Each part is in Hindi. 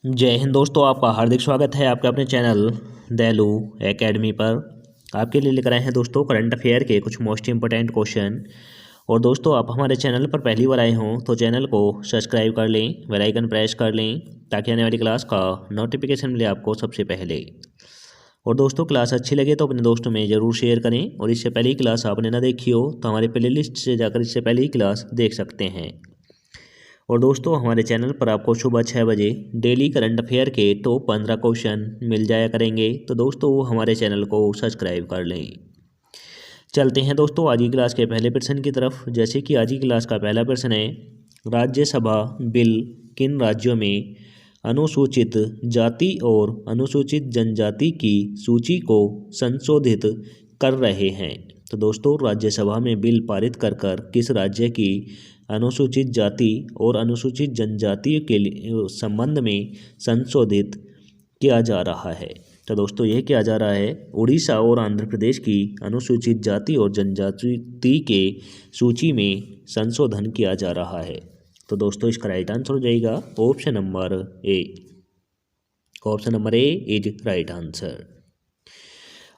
जय हिंद दोस्तों, आपका हार्दिक स्वागत है आपके अपने चैनल दयालु एकेडमी पर। आपके लिए लेकर आए हैं दोस्तों करंट अफेयर के कुछ मोस्ट इंपॉर्टेंट क्वेश्चन। और दोस्तों, आप हमारे चैनल पर पहली बार आए हों तो चैनल को सब्सक्राइब कर लें, बेल आइकन प्रेस कर लें ताकि आने वाली क्लास का नोटिफिकेशन मिले आपको सबसे पहले। और दोस्तों, क्लास अच्छी लगे तो अपने दोस्तों में ज़रूर शेयर करें। और इससे पहली क्लास आपने ना देखी हो तो हमारे प्लेलिस्ट से जाकर इससे पहले ही क्लास देख सकते हैं। और दोस्तों, हमारे चैनल पर आपको सुबह 6 बजे डेली करंट अफेयर के टॉप 15 क्वेश्चन मिल जाया करेंगे। तो दोस्तों, हमारे चैनल को सब्सक्राइब कर लें। चलते हैं दोस्तों आज की क्लास के पहले प्रश्न की तरफ। जैसे कि आज की क्लास का पहला प्रश्न है, राज्यसभा बिल किन राज्यों में अनुसूचित जाति और अनुसूचित जनजाति की सूची को संशोधित कर रहे हैं। तो दोस्तों, राज्यसभा में बिल पारित कर किस राज्य की अनुसूचित जाति और अनुसूचित जनजाति के संबंध में संशोधित किया जा रहा है। तो दोस्तों, यह किया जा रहा है उड़ीसा और आंध्र प्रदेश की अनुसूचित जाति और जनजाति के सूची में संशोधन किया जा रहा है। तो दोस्तों, इसका राइट आंसर हो जाएगा option number A. Option number A is right answer.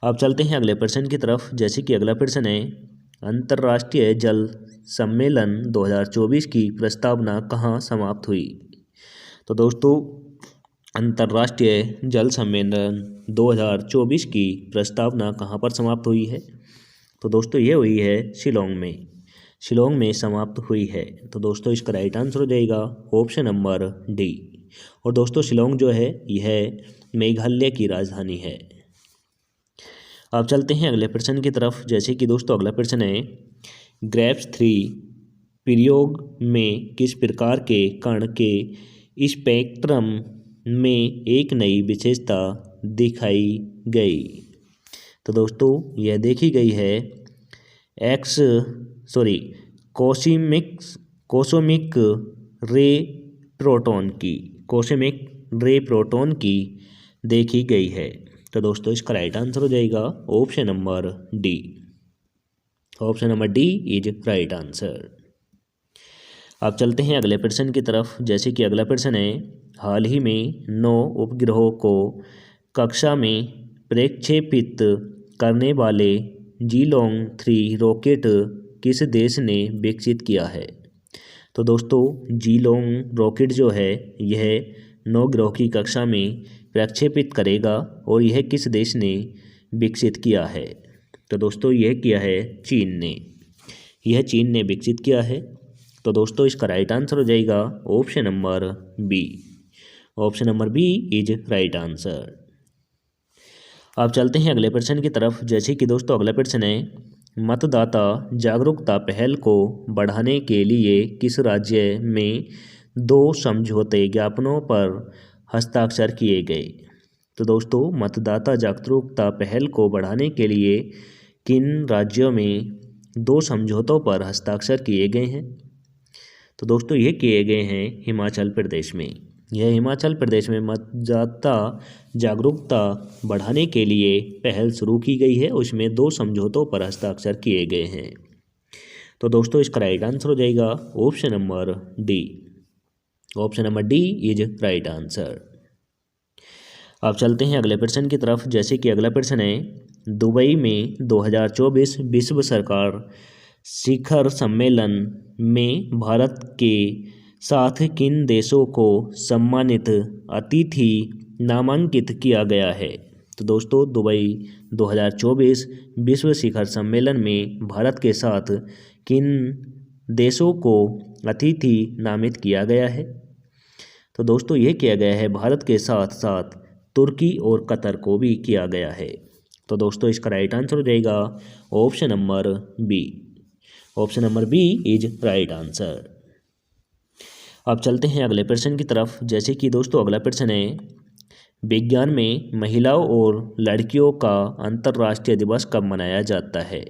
अब चलते हैं अगले प्रश्न की तरफ। जैसे कि अगला प्रश्न है, अंतर्राष्ट्रीय जल सम्मेलन 2024 की प्रस्तावना कहाँ समाप्त हुई। तो दोस्तों, अंतर्राष्ट्रीय जल सम्मेलन 2024 की प्रस्तावना कहाँ पर समाप्त हुई है। तो दोस्तों, ये हुई है शिलोंग में समाप्त हुई है। तो दोस्तों, इसका राइट आंसर हो जाएगा ऑप्शन नंबर डी। और दोस्तों, शिलोंग जो है यह मेघालय की राजधानी है। अब चलते हैं अगले प्रश्न की तरफ। जैसे कि दोस्तों, अगला प्रश्न है, ग्रेप्स 3 प्रयोग में किस प्रकार के कण के स्पेक्ट्रम में एक नई विशेषता दिखाई गई। तो दोस्तों, यह देखी गई है कोसमिक रे प्रोटॉन की देखी गई है। तो दोस्तों, इसका राइट आंसर हो जाएगा option number D. Option number D is right answer. अब चलते हैं अगले प्रश्न की तरफ। जैसे कि अगला प्रश्न है, हाल ही में 9 उपग्रहों को कक्षा में प्रक्षेपित करने वाले जीलोंग 3 रॉकेट किस देश ने विकसित किया है। तो दोस्तों, जीलोंग रॉकेट जो है यह 9 ग्रहों की कक्षा में प्रक्षेपित करेगा और यह किस देश ने विकसित किया है। तो दोस्तों, यह किया है चीन ने विकसित किया है। तो दोस्तों, इसका राइट आंसर हो जाएगा option number B. Option number B is right answer. अब चलते हैं अगले प्रश्न की तरफ। जैसे कि दोस्तों, अगला प्रश्न है, मतदाता जागरूकता पहल को बढ़ाने के लिए किस राज्य में 2 समझौते ज्ञापनों पर हस्ताक्षर किए गए। तो दोस्तों, मतदाता जागरूकता पहल को बढ़ाने के लिए किन राज्यों में 2 समझौतों पर हस्ताक्षर किए गए हैं। तो दोस्तों, ये किए गए हैं हिमाचल प्रदेश में। यह हिमाचल प्रदेश में मतदाता जागरूकता बढ़ाने के लिए पहल शुरू की गई है। उसमें 2 समझौतों पर हस्ताक्षर किए गए हैं। तो दोस्तों, इसका राइट आंसर हो जाएगा option number D. Option number D is right answer. अब चलते हैं अगले प्रश्न की तरफ। जैसे कि अगला प्रश्न है, दुबई में 2024 विश्व सरकार शिखर सम्मेलन में भारत के साथ किन देशों को सम्मानित अतिथि नामांकित किया गया है। तो दोस्तों, दुबई 2024 विश्व शिखर सम्मेलन में भारत के साथ किन देशों को अतिथि नामित किया गया है। तो दोस्तों, यह किया गया है भारत के साथ साथ तुर्की और कतर को भी किया गया है। तो दोस्तों, इसका राइट आंसर हो जाएगा option number B. Option number B is right answer. अब चलते हैं अगले प्रश्न की तरफ। जैसे कि दोस्तों, अगला प्रश्न है, विज्ञान में महिलाओं और लड़कियों का अंतर्राष्ट्रीय दिवस कब मनाया जाता है।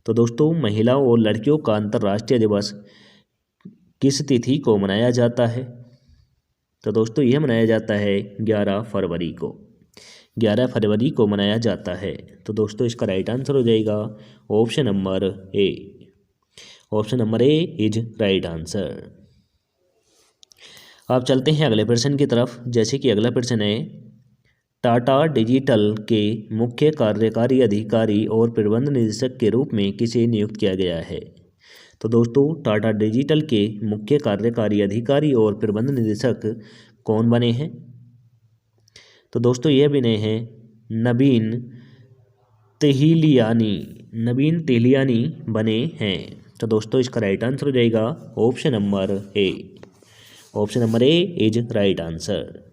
तो दोस्तों, महिलाओं और लड़कियों का अंतर्राष्ट्रीय दिवस किस तिथि को मनाया जाता है। तो दोस्तों, यह मनाया जाता है 11 फरवरी को। 11 फरवरी को मनाया जाता है। तो दोस्तों, इसका राइट आंसर हो जाएगा option number A. Option number A is right answer. आप चलते हैं अगले प्रश्न की तरफ, जैसे कि अगला प्रश्न है टाटा डिजिटल के मुख्य कार्यकारी अधिकारी और प्रबंध निदेशक के रूप में किसे नियुक्त किया गया है। तो दोस्तों टाटा डिजिटल के मुख्य कार्यकारी अधिकारी और प्रबंध निदेशक कौन बने हैं। तो दोस्तों यह बने हैं नवीन तेहलियानी बने हैं। तो दोस्तों इसका राइट आंसर हो जाएगा option number A. Option number A is right answer.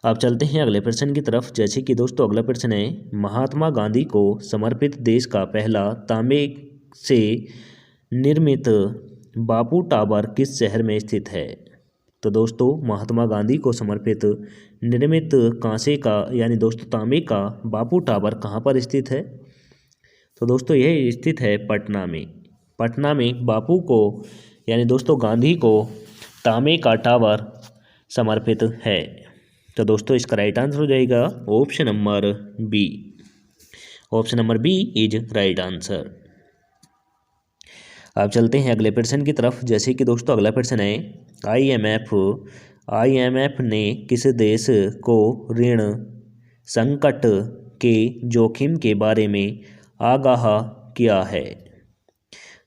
अब चलते हैं अगले प्रश्न की तरफ, जैसे कि दोस्तों अगला प्रश्न है महात्मा गांधी को समर्पित देश का पहला तांबे से निर्मित बापू टावर किस शहर में स्थित है। तो दोस्तों महात्मा गांधी को समर्पित निर्मित कांसे का यानी दोस्तों तांबे का बापू टावर कहाँ पर स्थित है। तो दोस्तों यह स्थित है पटना में। पटना में बापू को यानी दोस्तों गांधी को तांबे का टावर समर्पित है। तो दोस्तों इसका राइट आंसर हो जाएगा option number B. Option number B is right answer. अब चलते हैं अगले प्रश्न की तरफ, जैसे कि दोस्तों अगला प्रश्न है आईएमएफ ने किस देश को ऋण संकट के जोखिम के बारे में आगाह किया है।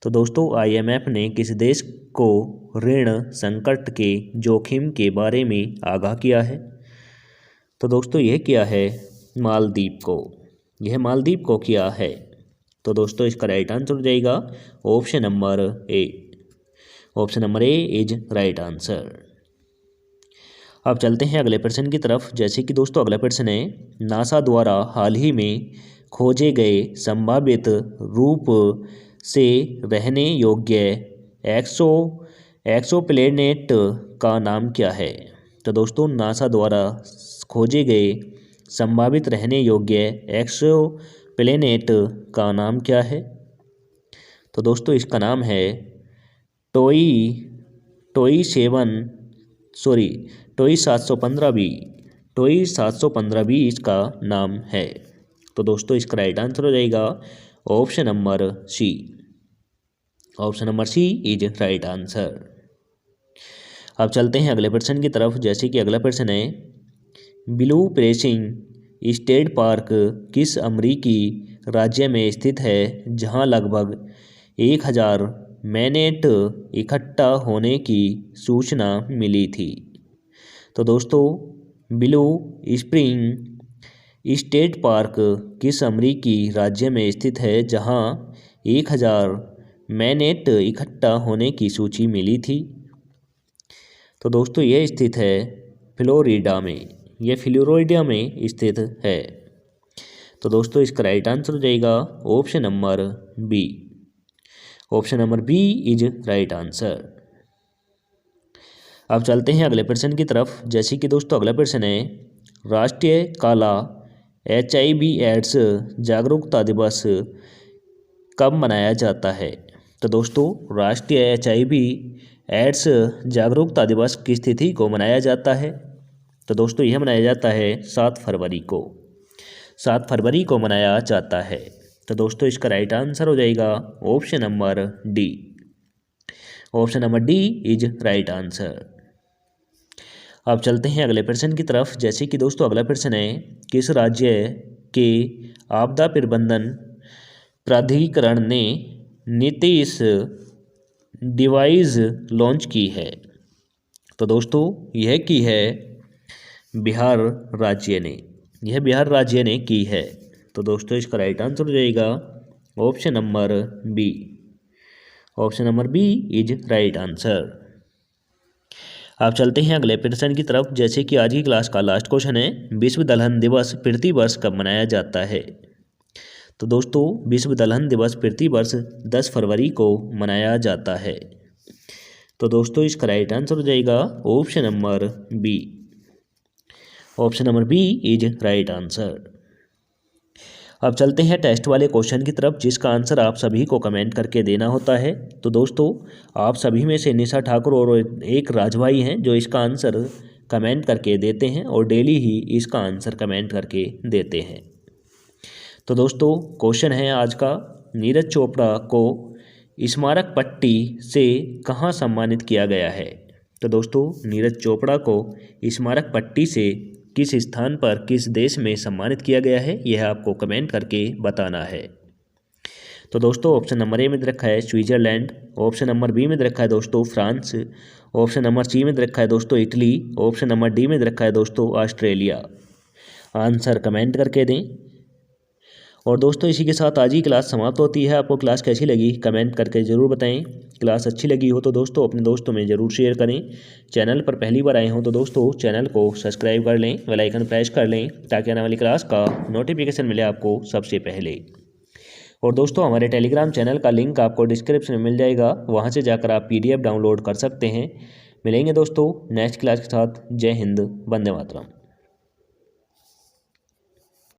तो दोस्तों आईएमएफ ने किस देश को ऋण संकट के जोखिम के बारे में आगाह किया है। तो दोस्तों यह किया है मालदीव को। यह मालदीव को किया है। तो दोस्तों इसका राइट आंसर हो जाएगा option number A. Option number A is right answer. अब चलते हैं अगले प्रश्न की तरफ, जैसे कि दोस्तों अगला प्रश्न है नासा द्वारा हाल ही में खोजे गए संभावित रूप से रहने योग्य एक्सोप्लैनेट का नाम क्या है। तो दोस्तों नासा द्वारा खोजे गए संभावित रहने योग्य एक्सोप्लैनेट का नाम क्या है। तो दोस्तों इसका नाम है टोई 715b। टोई 715b इसका नाम है। तो दोस्तों इसका राइट आंसर हो जाएगा option number C. Option number C is right answer. अब चलते हैं अगले प्रश्न की तरफ, जैसे कि अगला प्रश्न है ब्लू प्रेसिंग स्टेट पार्क किस अमरीकी राज्य में स्थित है जहां लगभग 1000 मैनेट इकट्ठा होने की सूचना मिली थी। तो दोस्तों ब्लू स्प्रिंग स्टेट पार्क किस अमरीकी राज्य में स्थित है जहां 1000 मैनेट इकट्ठा होने की सूची मिली थी। तो दोस्तों यह स्थित है फ्लोरिडा में। यह फ्लोरिडा में स्थित है। तो दोस्तों इसका राइट आंसर हो जाएगा option number B. Option number B is right answer. अब चलते हैं अगले प्रश्न की तरफ, जैसे कि दोस्तों अगला प्रश्न है राष्ट्रीय काला HIV एड्स जागरूकता दिवस कब मनाया जाता है। तो दोस्तों राष्ट्रीय HIV एड्स जागरूकता दिवस किस तिथि को मनाया जाता है। तो दोस्तों यह मनाया जाता है 7 फरवरी को। 7 फरवरी को मनाया जाता है। तो दोस्तों इसका राइट आंसर हो जाएगा option number D. Option number D is right answer. अब चलते हैं अगले प्रश्न की तरफ, जैसे कि दोस्तों अगला प्रश्न है किस राज्य के आपदा प्रबंधन प्राधिकरण ने नीतीश डिवाइस लॉन्च की है। तो दोस्तों यह की है बिहार राज्य ने। यह बिहार राज्य ने की है। तो दोस्तों इसका राइट आंसर हो जाएगा option number B. Option number B is right answer. अब चलते हैं अगले प्रश्न की तरफ, जैसे कि आज की क्लास का लास्ट क्वेश्चन है विश्व दलहन दिवस प्रति वर्ष कब मनाया जाता है। तो दोस्तों विश्व दलहन दिवस प्रति वर्ष 10 फरवरी को मनाया जाता है। तो दोस्तों इसका राइट आंसर हो जाएगा option number B. Option number B is right answer. अब चलते हैं टेस्ट वाले क्वेश्चन की तरफ, जिसका आंसर आप सभी को कमेंट करके देना होता है। तो दोस्तों आप सभी में से निशा ठाकुर और एक राजभाई हैं जो इसका आंसर कमेंट करके देते हैं और डेली ही इसका आंसर कमेंट करके देते हैं। तो दोस्तों क्वेश्चन है आज का नीरज चोपड़ा को स्मारक पट्टी से कहाँ सम्मानित किया गया है। तो दोस्तों नीरज चोपड़ा को स्मारक पट्टी से किस स्थान पर किस देश में सम्मानित किया गया है, यह आपको कमेंट करके बताना है। तो दोस्तों ऑप्शन नंबर ए में दे रखा है स्विट्जरलैंड, ऑप्शन नंबर बी में दे रखा है दोस्तों फ्रांस, ऑप्शन नंबर सी में दे रखा है दोस्तों इटली, ऑप्शन नंबर डी में दे रखा है दोस्तों ऑस्ट्रेलिया। आंसर कमेंट करके दें। और दोस्तों इसी के साथ आज ही क्लास समाप्त होती है। आपको क्लास कैसी लगी कमेंट करके ज़रूर बताएं। क्लास अच्छी लगी हो तो दोस्तों अपने दोस्तों में ज़रूर शेयर करें। चैनल पर पहली बार आए हों तो दोस्तों चैनल को सब्सक्राइब कर लें, बेल आइकन प्रेस कर लें ताकि आने वाली क्लास का नोटिफिकेशन मिले आपको सबसे पहले। और दोस्तों हमारे टेलीग्राम चैनल का लिंक आपको डिस्क्रिप्शन में मिल जाएगा, वहाँ से जाकर आप PDF डाउनलोड कर सकते हैं। मिलेंगे दोस्तों नेक्स्ट क्लास के साथ। जय हिंद, वंदे मातरम।